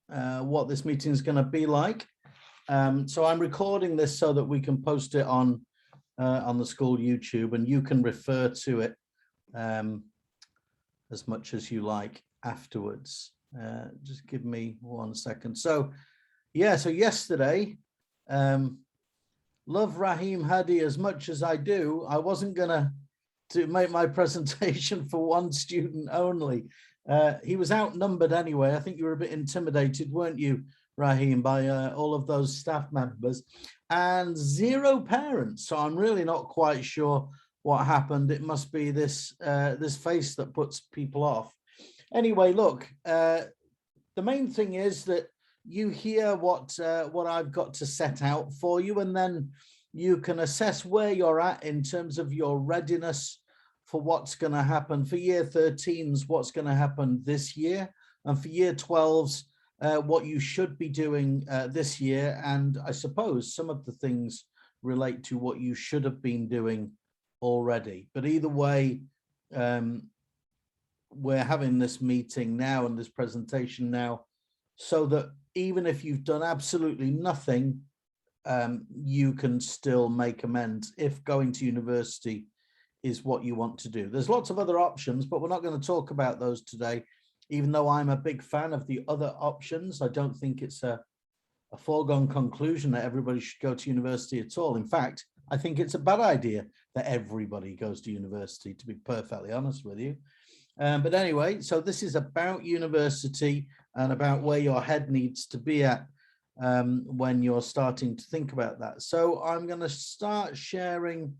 what this meeting is going to be like. So I'm recording this so that we can post it on the school YouTube, and you can refer to it as much as you like afterwards. Just give me 1 second. So yeah, so yesterday, love Rahim Hadi as much as I do, I wasn't gonna make my presentation for one student only. He was outnumbered anyway. I think you were a bit intimidated, weren't you, Rahim, by all of those staff members, and 0 parents. So I'm really not quite sure what happened. It must be this this face that puts people off. Anyway, look, the main thing is that you hear what I've got to set out for you, and then you can assess where you're at in terms of your readiness for what's going to happen for year 13s, what's going to happen this year, and for year 12s, what you should be doing this year. And I suppose some of the things relate to what you should have been doing already. But either way, we're having this meeting now and this presentation now so that even if you've done absolutely nothing, you can still make amends if going to university is what you want to do. There's lots of other options, but we're not going to talk about those today. Even though I'm a big fan of the other options, I don't think it's a foregone conclusion that everybody should go to university at all. In fact, I think it's a bad idea that everybody goes to university, to be perfectly honest with you. But anyway, so this is about university and about where your head needs to be at when you're starting to think about that. So I'm going to start sharing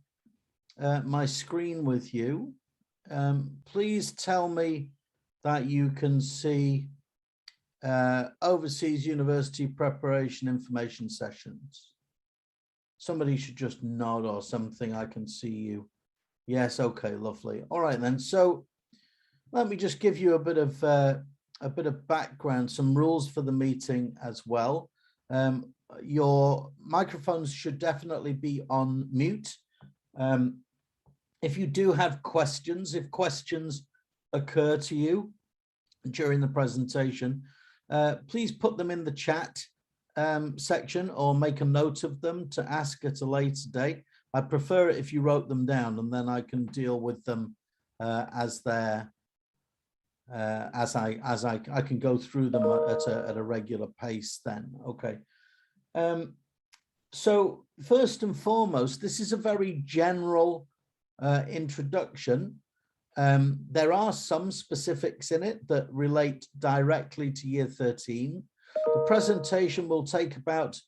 my screen with you. Please tell me that you can see overseas university preparation information sessions. Somebody should just nod or something. I can see you. Yes, okay, lovely. All right then. So let me just give you a bit of background, some rules for the meeting as well. Your microphones should definitely be on mute. If you do have questions, if questions occur to you during the presentation, please put them in the chat section or make a note of them to ask at a later date. I prefer it if you wrote them down, and then I can deal with them as they're I can go through them at a regular pace then. Okay. So first and foremost, this is a very general introduction. There are some specifics in it that relate directly to year 13. The presentation will take about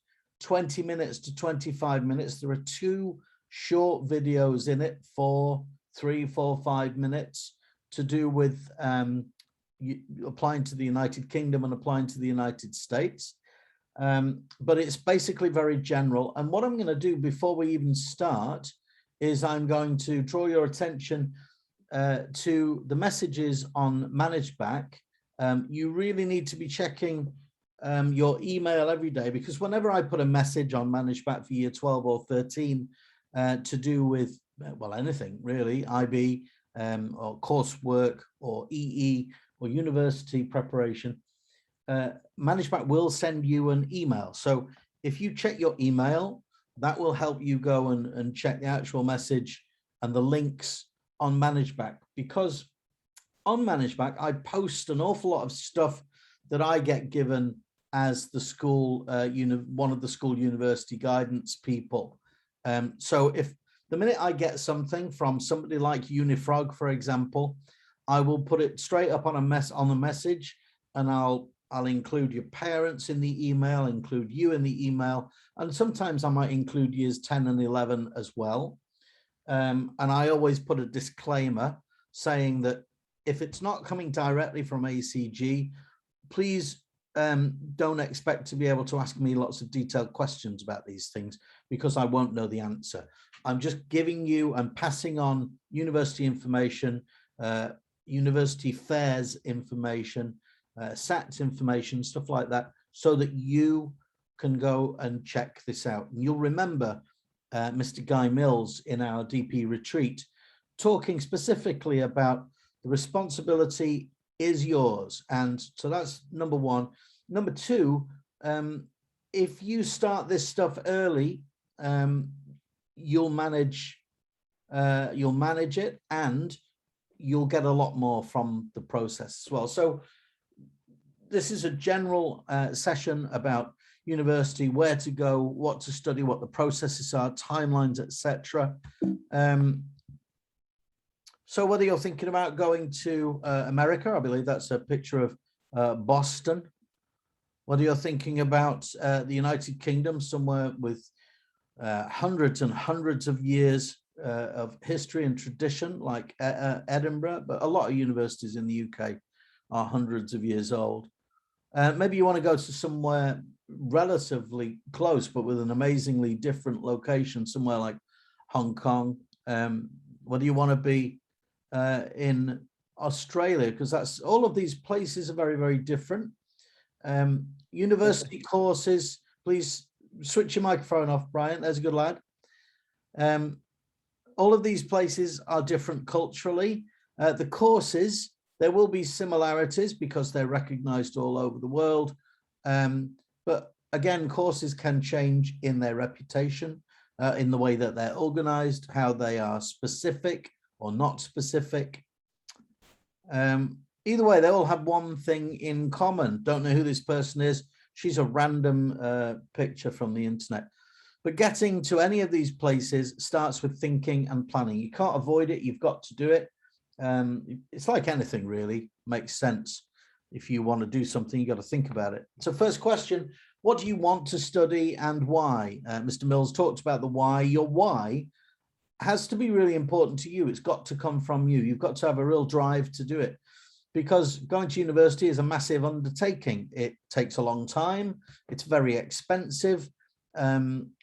20 minutes to 25 minutes. There are 2 short videos in it for 3, 4, 5 minutes to do with applying to the United Kingdom and applying to the United States. But it's basically very general. And what I'm going to do before we even start is I'm going to draw your attention to the messages on ManageBack. You really need to be checking your email every day, because whenever I put a message on ManageBack for year 12 or 13 to do with, well, anything really, IB or coursework or EE or university preparation, ManageBack will send you an email. So if you check your email, that will help you go and check the actual message and the links on ManageBack, because on ManageBack, I post an awful lot of stuff that I get given as the school, one of the school university guidance people. So if the minute I get something from somebody like Unifrog, for example, I will put it straight up on a message, and I'll include your parents in the email, include you in the email, and sometimes I might include years 10 and 11 as well. And I always put a disclaimer saying that if it's not coming directly from ACG, please don't expect to be able to ask me lots of detailed questions about these things, because I won't know the answer. I'm just giving you and passing on university information, university fairs information, SATs information, stuff like that, so that you can go and check this out. And you'll remember Mr. Guy Mills in our DP retreat talking specifically about the responsibility is yours. And so that's number one. Number two, if you start this stuff early, you'll manage it, and you'll get a lot more from the process as well. So this is a general session about university, where to go, what to study, what the processes are, timelines, etc. So whether you're thinking about going to America, I believe that's a picture of Boston. Whether you're thinking about the United Kingdom, somewhere with hundreds and hundreds of years of history and tradition, like Edinburgh, but a lot of universities in the UK are hundreds of years old. Maybe you want to go to somewhere relatively close, but with an amazingly different location, somewhere like Hong Kong. Whether you want to be in Australia, because that's all of these places are very, very different. University courses, please switch your microphone off, Brian. There's a good lad. All of these places are different culturally. The courses, there will be similarities because they're recognized all over the world. But again, courses can change in their reputation, in the way that they're organized, how they are specific or not specific. Either way, they all have one thing in common. Don't know who this person is. She's a random picture from the internet. But getting to any of these places starts with thinking and planning. You can't avoid it. You've got to do it. It's like anything, really. Makes sense. If you want to do something, you got to think about it. So first question, what do you want to study and why? Mr. Mills talked about the why. Your why has to be really important to you. It's got to come from you. You've got to have a real drive to do it, because going to university is a massive undertaking. It takes a long time. It's very expensive.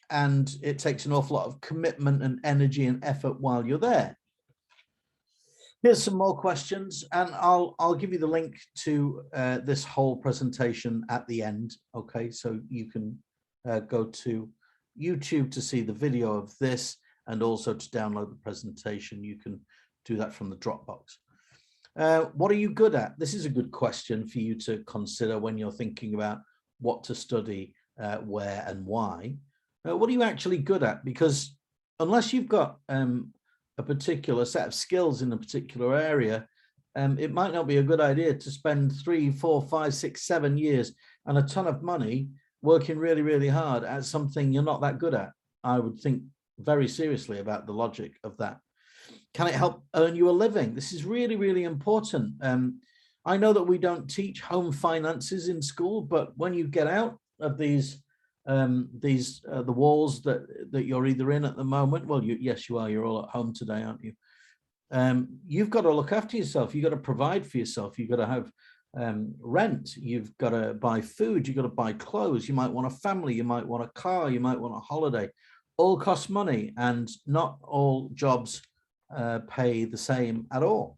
And it takes an awful lot of commitment and energy and effort while you're there. Here's some more questions, and I'll give you the link to this whole presentation at the end. Okay, so you can go to YouTube to see the video of this, and also to download the presentation. You can do that from the Dropbox. What are you good at? This is a good question for you to consider when you're thinking about what to study, where and why. What are you actually good at? Because unless you've got a particular set of skills in a particular area, it might not be a good idea to spend 3, 4, 5, 6, 7 years and a ton of money working really, really hard at something you're not that good at. I would think very seriously about the logic of that. Can it help earn you a living? This is really, really important. I know that we don't teach home finances in school, but when you get out of the walls that you're either in at the moment, well, yes, you are. You're all at home today, aren't you? You've got to look after yourself. You've got to provide for yourself. You've got to have rent. You've got to buy food. You've got to buy clothes. You might want a family. You might want a car. You might want a holiday. All cost money, and not all jobs pay the same at all.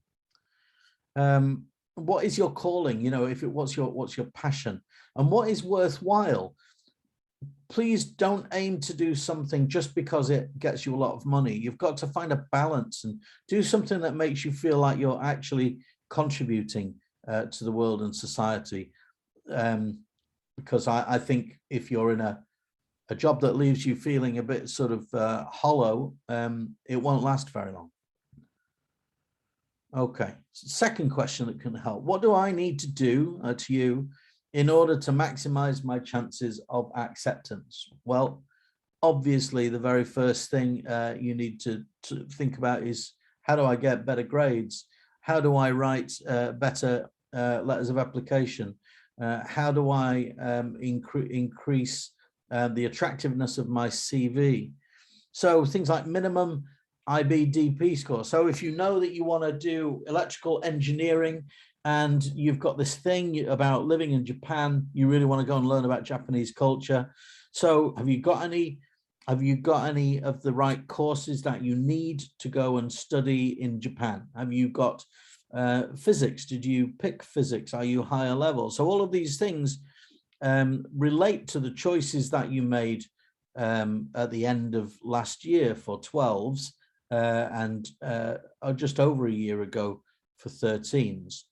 What is your calling? You know, what's your passion, and what is worthwhile? Please don't aim to do something just because it gets you a lot of money. You've got to find a balance and do something that makes you feel like you're actually contributing to the world and society. Because I think if you're in a job that leaves you feeling a bit sort of hollow, it won't last very long. Okay, second question that can help. What do I need to do to you in order to maximize my chances of acceptance? Well, obviously, the very first thing you need to think about is, how do I get better grades? How do I write better letters of application? How do I increase the attractiveness of my CV? So things like minimum IB/DP score. So if you know that you want to do electrical engineering and you've got this thing about living in Japan, you really want to go and learn about Japanese culture. So have you got any of the right courses that you need to go and study in Japan? Have you got physics? Did you pick physics? Are you higher level? So all of these things relate to the choices that you made at the end of last year for 12s and just over a year ago for 13s.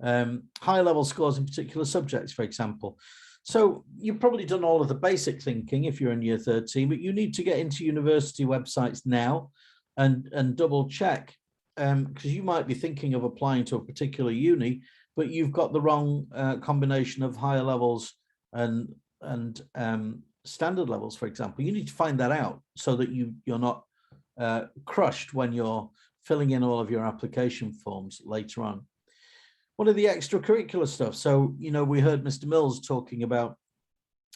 High level scores in particular subjects, for example. So you've probably done all of the basic thinking if you're in year 13, but you need to get into university websites now and double check, because you might be thinking of applying to a particular uni, but you've got the wrong combination of higher levels and standard levels, for example. You need to find that out so that you're not crushed when you're filling in all of your application forms later on. What are the extracurricular stuff? So, you know, we heard Mr. Mills talking about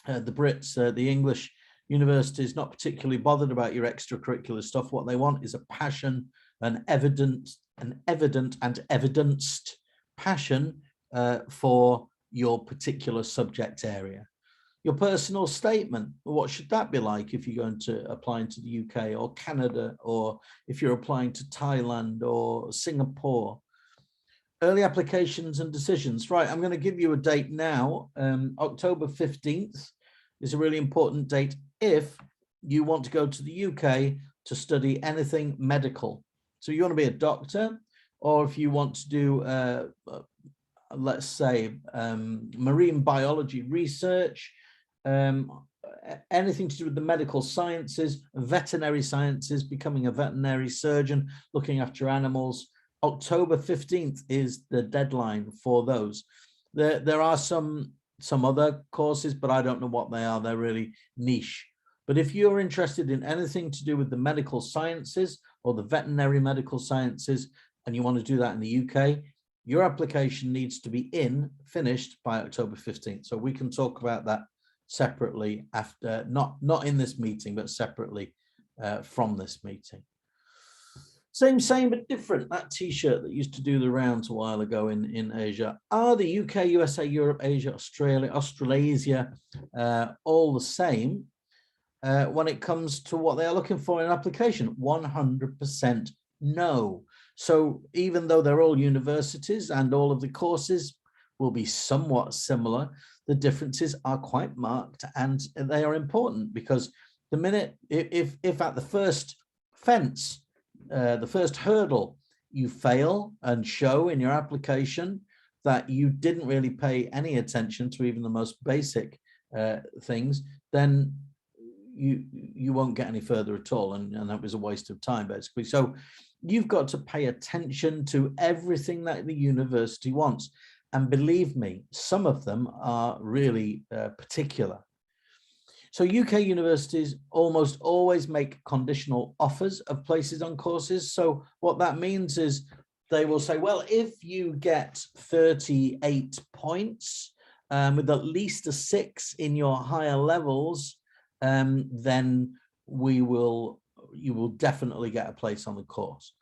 the Brits, the English universities, not particularly bothered about your extracurricular stuff. What they want is a passion, an evident and evidenced passion for your particular subject area. Your personal statement, what should that be like if you're going to apply into the UK or Canada, or if you're applying to Thailand or Singapore? Early applications and decisions. Right, I'm going to give you a date now. October 15th is a really important date if you want to go to the UK to study anything medical. So you want to be a doctor, or if you want to do, let's say, marine biology research, anything to do with the medical sciences, veterinary sciences, becoming a veterinary surgeon, looking after animals. October 15th is the deadline for those. There are some other courses, but I don't know what they are. They're really niche. But if you're interested in anything to do with the medical sciences or the veterinary medical sciences, and you want to do that in the UK, your application needs to be finished by October 15th. So we can talk about that separately after, not in this meeting, but separately from this meeting. Same, but different. That T-shirt that used to do the rounds a while ago in Asia. Are the UK, USA, Europe, Asia, Australasia all the same when it comes to what they are looking for in an application? 100% no. So even though they're all universities and all of the courses will be somewhat similar, the differences are quite marked, and they are important, because the minute, if at the first fence, the first hurdle, you fail and show in your application that you didn't really pay any attention to even the most basic things, then you won't get any further at all, and that was a waste of time, basically. So you've got to pay attention to everything that the university wants, and believe me, some of them are really particular. So UK universities almost always make conditional offers of places on courses. So what that means is they will say, well, if you get 38 points with at least a 6 in your higher levels, then you will definitely get a place on the course.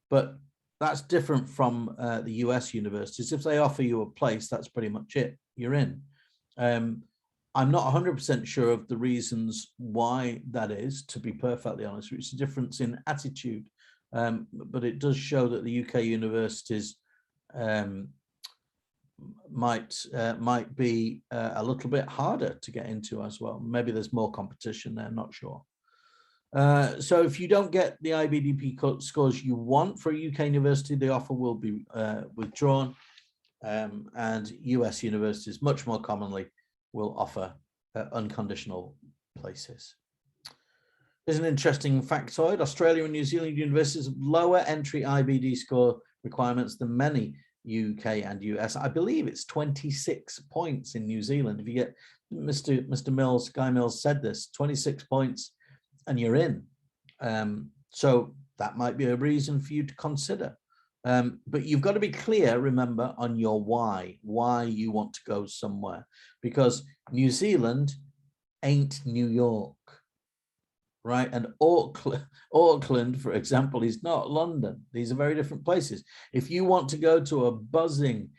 But that's different from the US universities. If they offer you a place, that's pretty much it. You're in. I'm not 100% sure of the reasons why that is, to be perfectly honest. It's a difference in attitude, but it does show that the UK universities might be a little bit harder to get into as well. Maybe there's more competition there, not sure. So if you don't get the IBDP scores you want for a UK university, the offer will be withdrawn, and US universities much more commonly will offer unconditional places. There's an interesting factoid. Australia and New Zealand universities have lower entry IBD score requirements than many UK and US. I believe it's 26 points in New Zealand. If you get, Mr. Mills, Guy Mills said this, 26 points and you're in. So that might be a reason for you to consider. But you've got to be clear, remember, on your why you want to go somewhere, because New Zealand ain't New York, right? And Auckland, for example, is not London. These are very different places. If you want to go to a buzzing,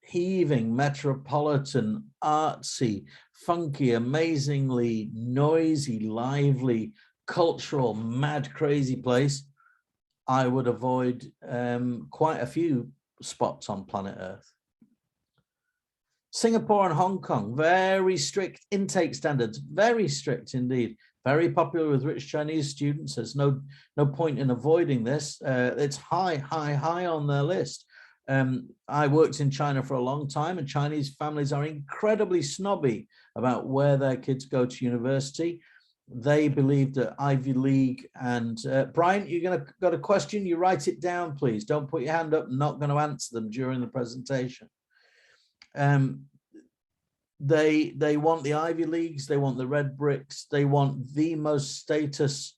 heaving, metropolitan, artsy, funky, amazingly noisy, lively, cultural, mad, crazy place, I would avoid quite a few spots on planet Earth. Singapore and Hong Kong, very strict intake standards, very strict indeed. Very popular with rich Chinese students. There's no point in avoiding this. It's high on their list. I worked in China for a long time, and Chinese families are incredibly snobby about where their kids go to university. They believe that Ivy League and Brian, you're got a question, you write it down, please. Don't put your hand up. I'm not going to answer them during the presentation. They want the Ivy Leagues, they want the red bricks, they want the most status,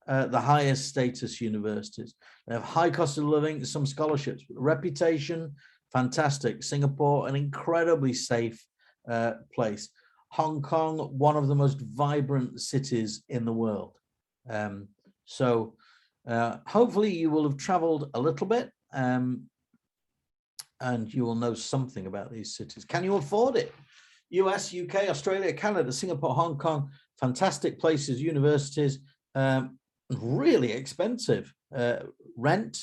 the highest status universities. They have high cost of living, some scholarships, reputation, fantastic. Singapore, an incredibly safe place. Hong Kong, one of the most vibrant cities in the world. Hopefully you will have traveled a little bit and you will know something about these cities. Can you afford it? US, UK, Australia, Canada, Singapore, Hong Kong, fantastic places, universities, really expensive. Rent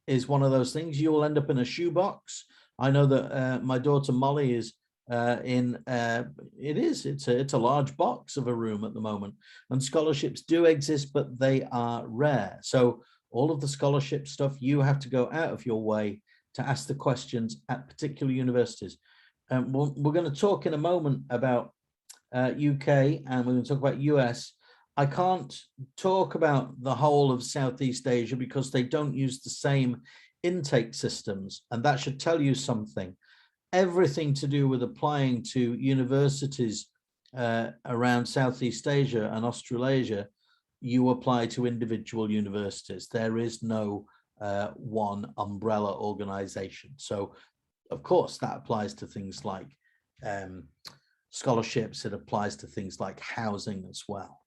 is one of those things. You will end up in a shoebox. I know that my daughter Molly is it's a large box of a room at the moment, and scholarships do exist, but they are rare. So all of the scholarship stuff, you have to go out of your way to ask the questions at particular universities. We're going to talk in a moment about UK, and we're going to talk about US. I can't talk about the whole of Southeast Asia because they don't use the same intake systems, and that should tell you something. Everything to do with applying to universities around Southeast Asia and Australasia, you apply to individual universities. There is no one umbrella organization. So, of course, that applies to things like scholarships. It applies to things like housing as well.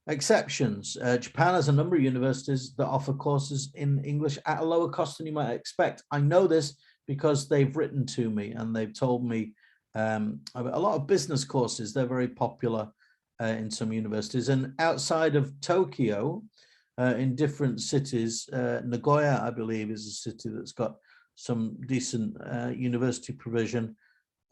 Exceptions. Japan has a number of universities that offer courses in English at a lower cost than you might expect. I know this because they've written to me and they've told me a lot of business courses, they're very popular in some universities. And outside of Tokyo, in different cities, Nagoya, I believe, is a city that's got some decent university provision,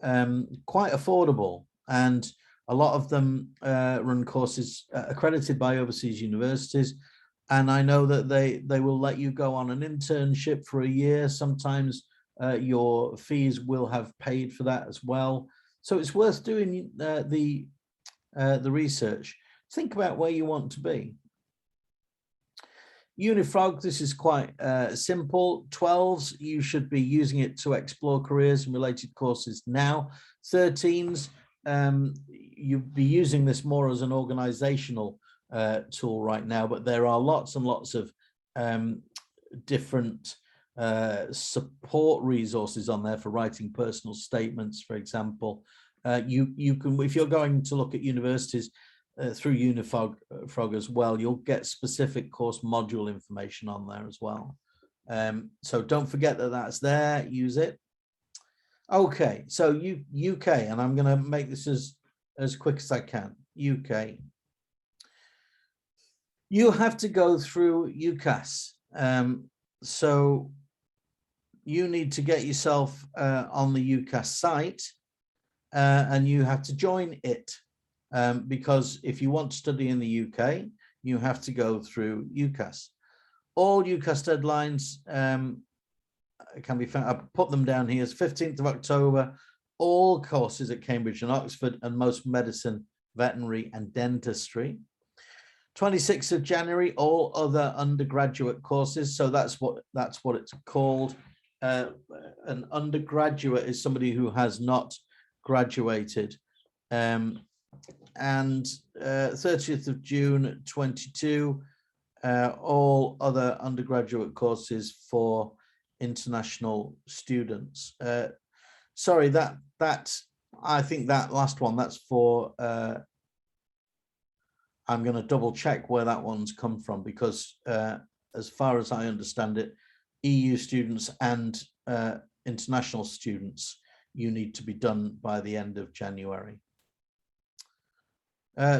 quite affordable. And a lot of them run courses accredited by overseas universities. And I know that they will let you go on an internship for a year. Sometimes your fees will have paid for that as well. So it's worth doing the research. Think about where you want to be. Unifrog, this is quite simple. 12s, you should be using it to explore careers and related courses now. 13s, you'd be using this more as an organizational tool right now, but there are lots and lots of different support resources on there for writing personal statements, for example. You can, if you're going to look at universities through Unifrog as well, you'll get specific course module information on there as well. So don't forget that that's there, use it. Okay, so UK, and I'm going to make this as quick as I can. UK. You have to go through Ucas. So you need to get yourself on the Ucas site and you have to join it. Because if you want to study in the UK, you have to go through Ucas. All Ucas deadlines can be found. I've put them down here. It's 15th of October. All courses at Cambridge and Oxford, and most medicine, veterinary, and dentistry. 26th of January, all other undergraduate courses. So that's what it's called. An undergraduate is somebody who has not graduated. And 30th of June 22, all other undergraduate courses for international students. Sorry, that I think that last one, that's for I'm going to double check where that one's come from, because as far as I understand it, EU students and international students, you need to be done by the end of January.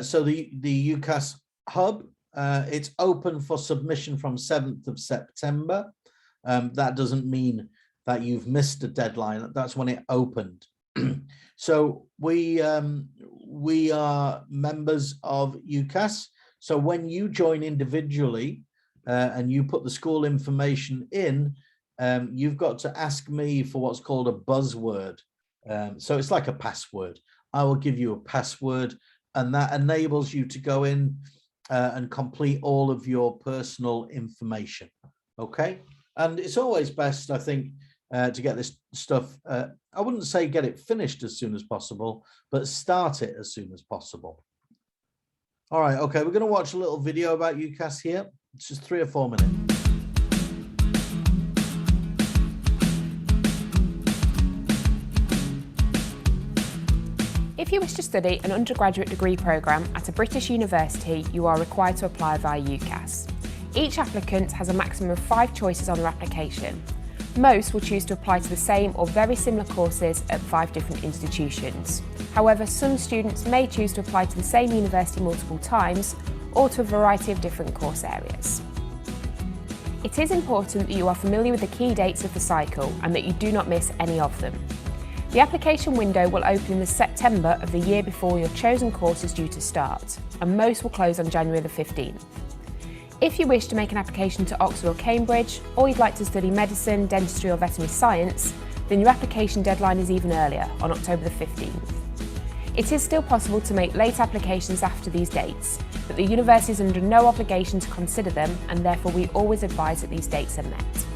So the Ucas Hub, it's open for submission from 7th of September. That doesn't mean that you've missed a deadline. That's when it opened. So we are members of Ucas. So when you join individually and you put the school information in, you've got to ask me for what's called a buzzword. So it's like a password. I will give you a password, and that enables you to go in and complete all of your personal information. Okay, and it's always best, I think, to get this stuff, I wouldn't say get it finished as soon as possible, but start it as soon as possible. All right, okay, we're going to watch a little video about Ucas here. It's just 3 or 4 minutes. If you wish to study an undergraduate degree programme at a British university, you are required to apply via Ucas. Each applicant has a maximum of 5 choices on their application. Most will choose to apply to the same or very similar courses at 5 different institutions. However, some students may choose to apply to the same university multiple times or to a variety of different course areas. It is important that you are familiar with the key dates of the cycle and that you do not miss any of them. The application window will open in the September of the year before your chosen course is due to start, and most will close on January the 15th. If you wish to make an application to Oxford or Cambridge, or you'd like to study medicine, dentistry or veterinary science, then your application deadline is even earlier, on October the 15th. It is still possible to make late applications after these dates, but the university is under no obligation to consider them, and therefore we always advise that these dates are met.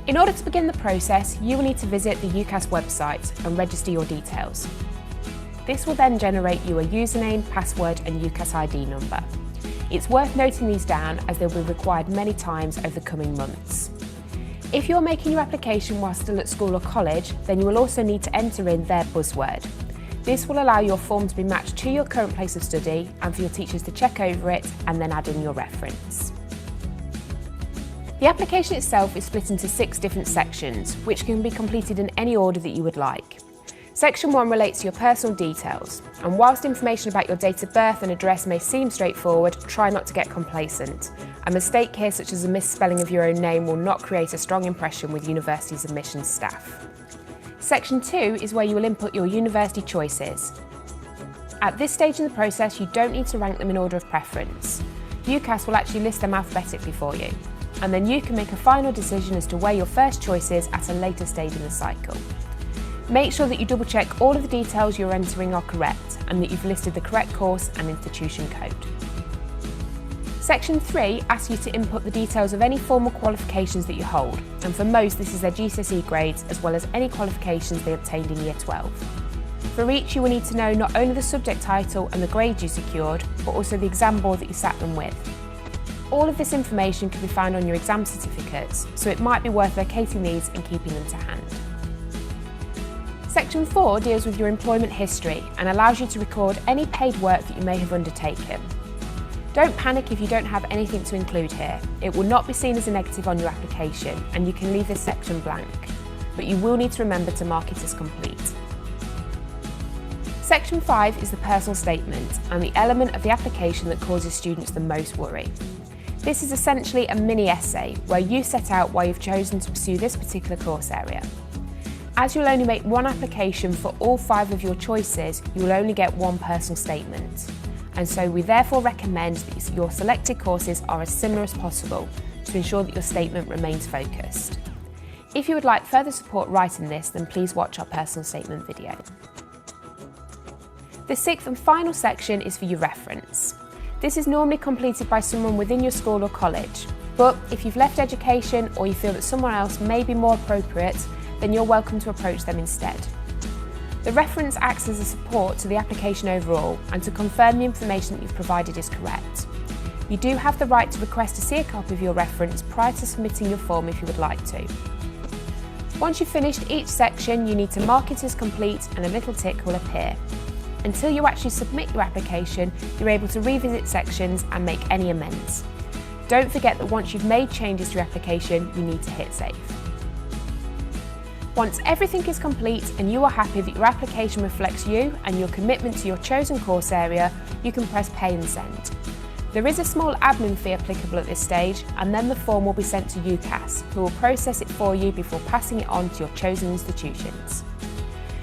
In order to begin the process, you will need to visit the Ucas website and register your details. This will then generate you a username, password and Ucas ID number. It's worth noting these down as they will be required many times over the coming months. If you're making your application while still at school or college, then you will also need to enter in their buzzword. This will allow your form to be matched to your current place of study and for your teachers to check over it and then add in your reference. The application itself is split into 6 different sections, which can be completed in any order that you would like. Section 1 relates to your personal details, and whilst information about your date of birth and address may seem straightforward, try not to get complacent. A mistake here, such as a misspelling of your own name, will not create a strong impression with university's admissions staff. Section 2 is where you will input your university choices. At this stage in the process, you don't need to rank them in order of preference. Ucas will actually list them alphabetically for you, and then you can make a final decision as to where your first choice is at a later stage in the cycle. Make sure that you double check all of the details you're entering are correct and that you've listed the correct course and institution code. Section 3 asks you to input the details of any formal qualifications that you hold, and for most this is their GCSE grades as well as any qualifications they obtained in Year 12. For each you will need to know not only the subject title and the grades you secured, but also the exam board that you sat them with. All of this information can be found on your exam certificates, so it might be worth locating these and keeping them to hand. Section 4 deals with your employment history and allows you to record any paid work that you may have undertaken. Don't panic if you don't have anything to include here. It will not be seen as a negative on your application and you can leave this section blank, but you will need to remember to mark it as complete. Section 5 is the personal statement and the element of the application that causes students the most worry. This is essentially a mini essay where you set out why you've chosen to pursue this particular course area. As you'll only make one application for all 5 of your choices, you will only get one personal statement. And so we therefore recommend that your selected courses are as similar as possible to ensure that your statement remains focused. If you would like further support writing this, then please watch our personal statement video. The 6th and final section is for your reference. This is normally completed by someone within your school or college, but if you've left education or you feel that someone else may be more appropriate, then you're welcome to approach them instead. The reference acts as a support to the application overall and to confirm the information that you've provided is correct. You do have the right to request to see a copy of your reference prior to submitting your form if you would like to. Once you've finished each section, you need to mark it as complete and a little tick will appear. Until you actually submit your application, you're able to revisit sections and make any amends. Don't forget that once you've made changes to your application, you need to hit save. Once everything is complete and you are happy that your application reflects you and your commitment to your chosen course area, you can press pay and send. There is a small admin fee applicable at this stage, and then the form will be sent to Ucas, who will process it for you before passing it on to your chosen institutions.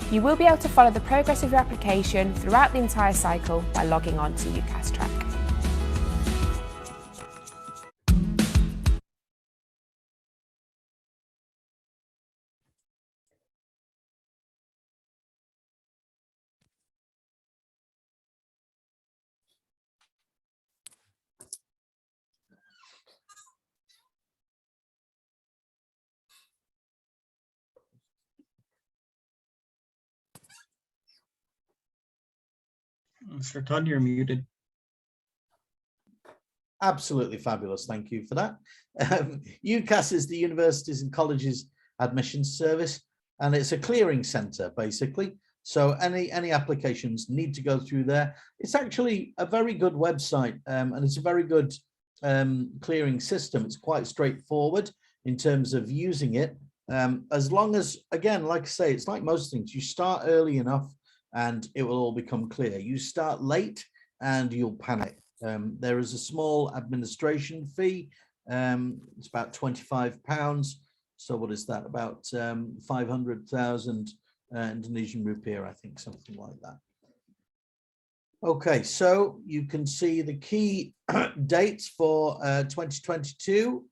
You will be able to follow the progress of your application throughout the entire cycle by logging on to Ucas Track. Mr. Todd, you're muted. Absolutely fabulous. Thank you for that. Ucas is the Universities and Colleges Admissions Service, and it's a clearing center, basically. So any applications need to go through there. It's actually a very good website, and it's a very good clearing system. It's quite straightforward in terms of using it. As long as, again, like I say, it's like most things, you start early enough and it will all become clear. You start late and you'll panic. There is a small administration fee. It's about £25. So what is that? About 500,000 Indonesian rupiah, I think, something like that. Okay, so you can see the key dates for 2022.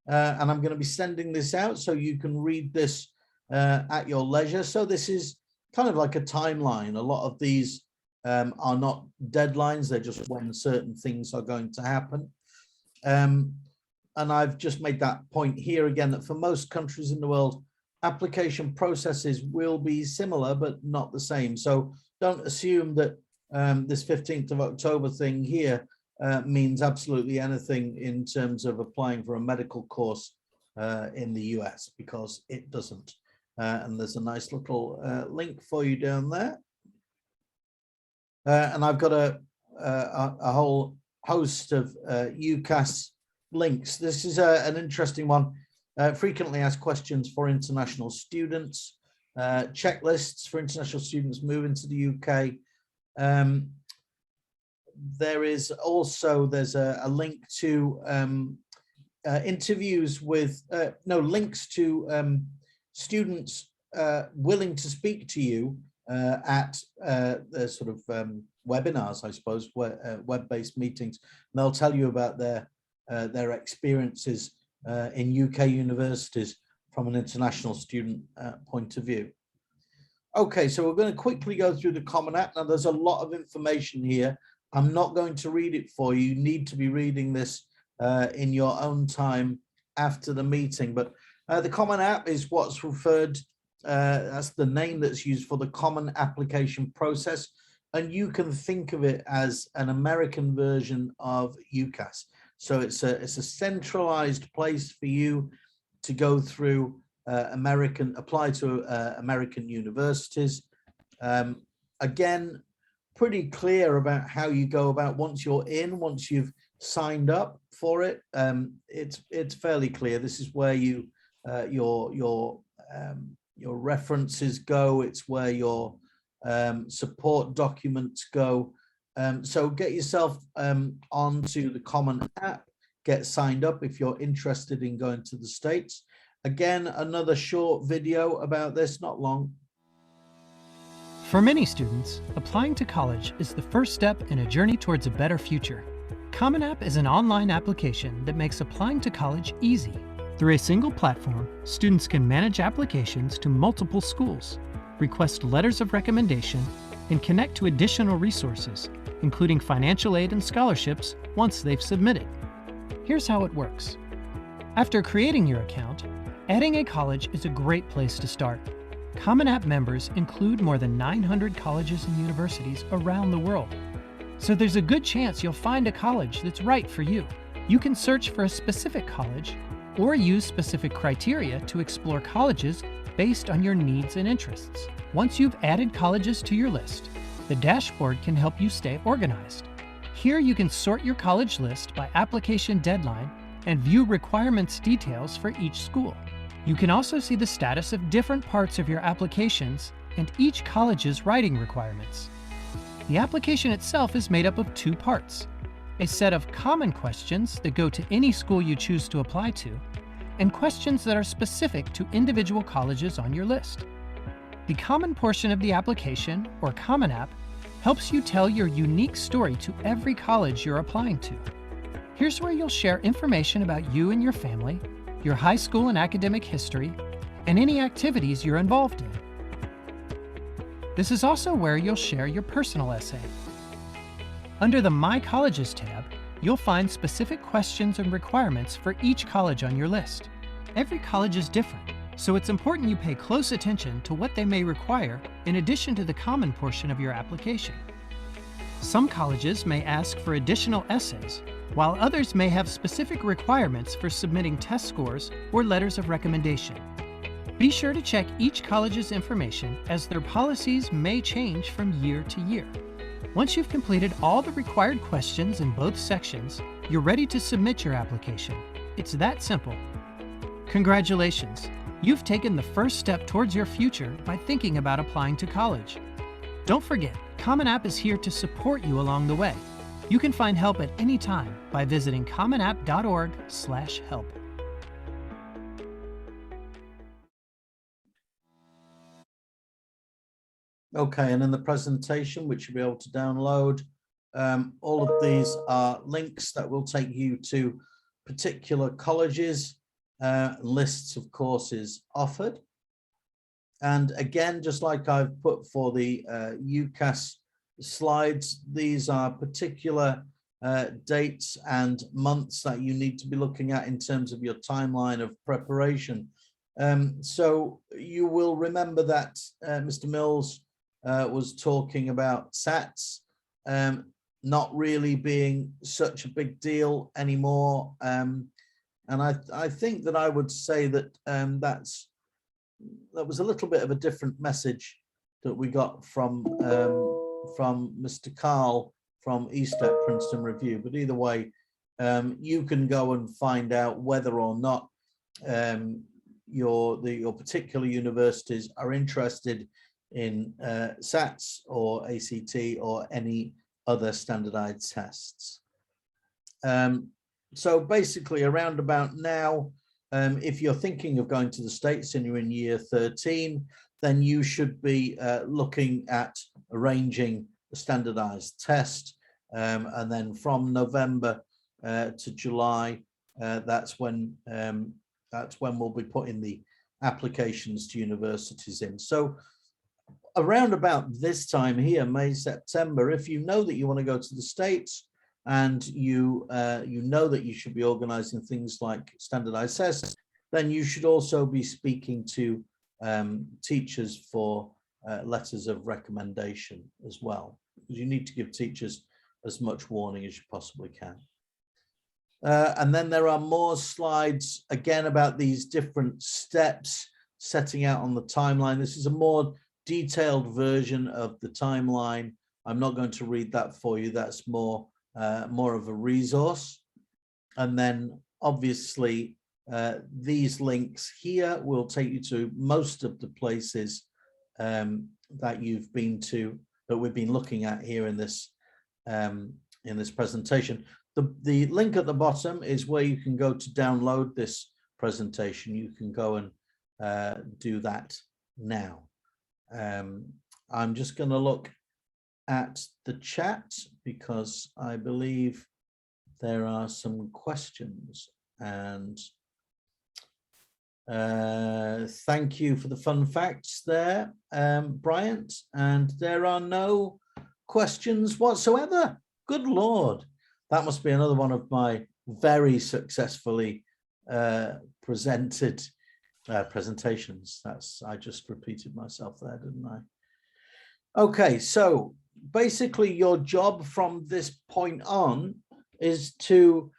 And I'm going to be sending this out so you can read this at your leisure. So this is kind of like a timeline. A lot of these are not deadlines. They're just when certain things are going to happen. And I've just made that point here again, that for most countries in the world, application processes will be similar, but not the same. So don't assume that this 15th of October thing here means absolutely anything in terms of applying for a medical course in the US, because it doesn't. And there's a nice little link for you down there. And I've got a whole host of Ucas links. This is an interesting one. Frequently asked questions for international students, checklists for international students moving to the UK. There's a link to interviews with links to students willing to speak to you at the sort of webinars, I suppose, web-based meetings. And they'll tell you about their experiences in UK universities from an international student point of view. Okay, so we're going to quickly go through the Common App. Now, there's a lot of information here. I'm not going to read it for you. You need to be reading this in your own time after the meeting. But the Common App is what's referred, that's the name that's used for the common application process. And you can think of it as an American version of Ucas. So it's a centralized place for you to go through apply to American universities. Again, pretty clear about how you go about once you're in, once you've signed up for it. It's fairly clear. This is where your references go. It's where your support documents go. So get yourself onto the Common App, get signed up if you're interested in going to the States. Again, another short video about this, not long. For many students, applying to college is the first step in a journey towards a better future. Common App is an online application that makes applying to college easy. Through a single platform, students can manage applications to multiple schools, request letters of recommendation, and connect to additional resources, including financial aid and scholarships once they've submitted. Here's how it works. After creating your account, adding a college is a great place to start. Common App members include more than 900 colleges and universities around the world. So there's a good chance you'll find a college that's right for you. You can search for a specific college or use specific criteria to explore colleges based on your needs and interests. Once you've added colleges to your list, the dashboard can help you stay organized. Here you can sort your college list by application deadline and view requirements details for each school. You can also see the status of different parts of your applications and each college's writing requirements. The application itself is made up of two parts: a set of common questions that go to any school you choose to apply to, and questions that are specific to individual colleges on your list. The common portion of the application, or Common App, helps you tell your unique story to every college you're applying to. Here's where you'll share information about you and your family, your high school and academic history, and any activities you're involved in. This is also where you'll share your personal essay. Under the My Colleges tab, you'll find specific questions and requirements for each college on your list. Every college is different, so it's important you pay close attention to what they may require in addition to the common portion of your application. Some colleges may ask for additional essays, while others may have specific requirements for submitting test scores or letters of recommendation. Be sure to check each college's information, as their policies may change from year to year. Once you've completed all the required questions in both sections, you're ready to submit your application. It's that simple. Congratulations! You've taken the first step towards your future by thinking about applying to college. Don't forget, Common App is here to support you along the way. You can find help at any time by visiting commonapp.org/help. Okay, and in the presentation, which you'll be able to download, all of these are links that will take you to particular colleges, lists of courses offered. And again, just like I've put for the Ucas slides, these are particular dates and months that you need to be looking at in terms of your timeline of preparation. So you will remember that Mr. Mills was talking about SATs not really being such a big deal anymore. And I think that I would say that that was a little bit of a different message that we got from Mr. Carl from ESTEP Princeton Review. But either way, you can go and find out whether or not your particular universities are interested in SATs or ACT or any other standardized tests. So basically around about now, if you're thinking of going to the States and you're in year 13, then you should be looking at arranging a standardized test. And then from November to July, that's when we'll be putting the applications to universities in. So around about this time here, May, September, if you know that you want to go to the States and you know that you should be organizing things like standardized tests, then you should also be speaking to teachers for letters of recommendation as well, because you need to give teachers as much warning as you possibly can. And then there are more slides again about these different steps setting out on the timeline. This is a more detailed version of the timeline. I'm not going to read that for you. That's more of a resource. And then obviously these links here will take you to most of the places that you've been to, that we've been looking at here in this presentation. The link at the bottom is where you can go to download this presentation. You can go and do that now. I'm just going to look at the chat because I believe there are some questions, and thank you for the fun facts there, Bryant, and there are no questions whatsoever. Good Lord, that must be another one of my very successfully presented presentations. I just repeated myself there, didn't I? Okay, so basically your job from this point on is to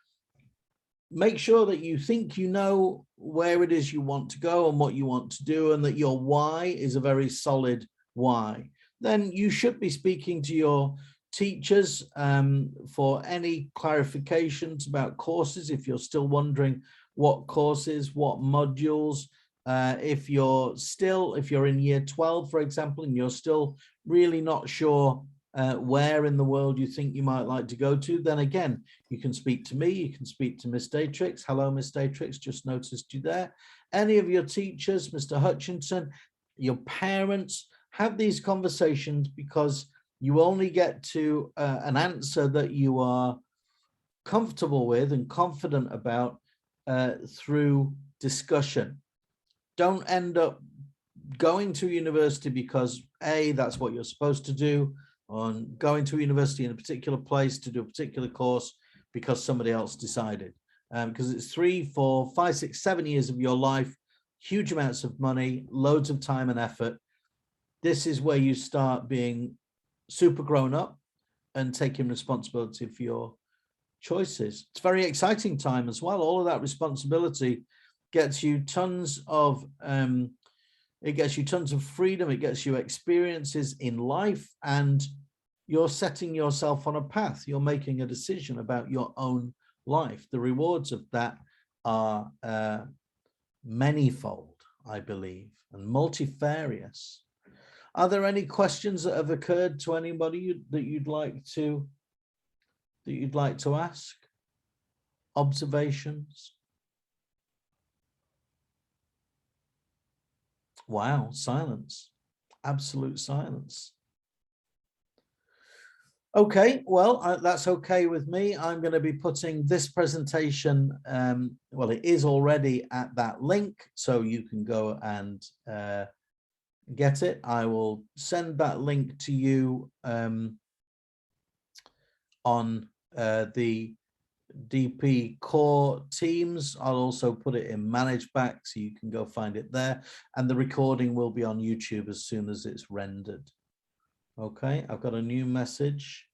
make sure that you think you know where it is you want to go and what you want to do, and that your why is a very solid why. Then you should be speaking to your teachers for any clarifications about courses, if you're still wondering what courses, what modules. If you're in year 12, for example, and you're still really not sure where in the world you think you might like to go to, then again, you can speak to me, you can speak to Miss Datrix. Hello, Miss Datrix, just noticed you there. Any of your teachers, Mr. Hutchinson, your parents, have these conversations, because you only get to an answer that you are comfortable with and confident about through discussion. Don't end up going to university because A, that's what you're supposed to do, on going to a university in a particular place to do a particular course because somebody else decided. Because it's 3, 4, 5, 6, 7 years of your life, huge amounts of money, loads of time and effort. This is where you start being super grown up and taking responsibility for your choices. It's a very exciting time as well. All of that responsibility gets you tons of it gets you tons of freedom, it gets you experiences in life, and you're setting yourself on a path. You're making a decision about your own life. The rewards of that are manifold, I believe, and multifarious. Are there any questions that have occurred to anybody that you'd like to ask? Observations? Wow, silence, absolute silence. Okay, well, that's okay with me. I'm going to be putting this presentation, well, it is already at that link, so you can go and get it. I will send that link to you on the DP core Teams. I'll also put it in Manage Back, so you can go find it there, and the recording will be on YouTube as soon as it's rendered. Okay, I've got a new message.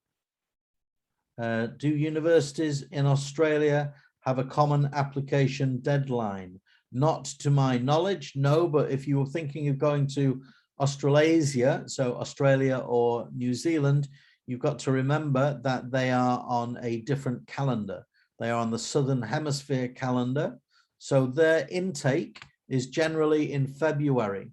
Do universities in Australia have a common application deadline? Not to my knowledge, no, but if you were thinking of going to Australasia, so Australia or New Zealand, you've got to remember that they are on a different calendar. They are on the Southern Hemisphere calendar, so their intake is generally in February.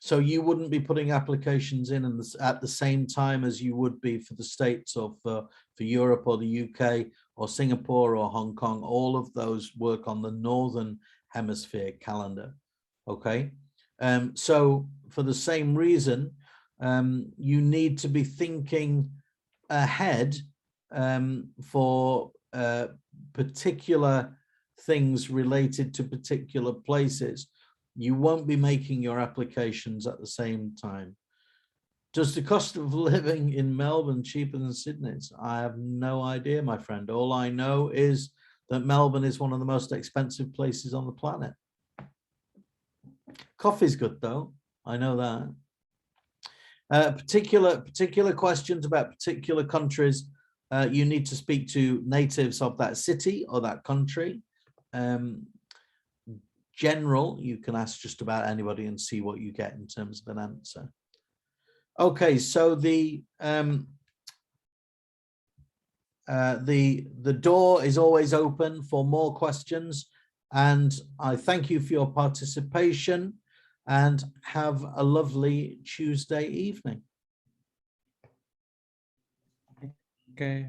So you wouldn't be putting applications in at the same time as you would be for the States or for Europe or the UK or Singapore or Hong Kong. All of those work on the Northern Hemisphere calendar. Okay, so for the same reason, you need to be thinking ahead for particular things related to particular places. You won't be making your applications at the same time. Does the cost of living in Melbourne cheaper than Sydney's? I have no idea, my friend. All I know is that Melbourne is one of the most expensive places on the planet. Coffee's good though, I know that. Particular questions about particular countries, you need to speak to natives of that city or that country. General, you can ask just about anybody and see what you get in terms of an answer. Okay, so the door is always open for more questions, and I thank you for your participation, and have a lovely Tuesday evening. Okay.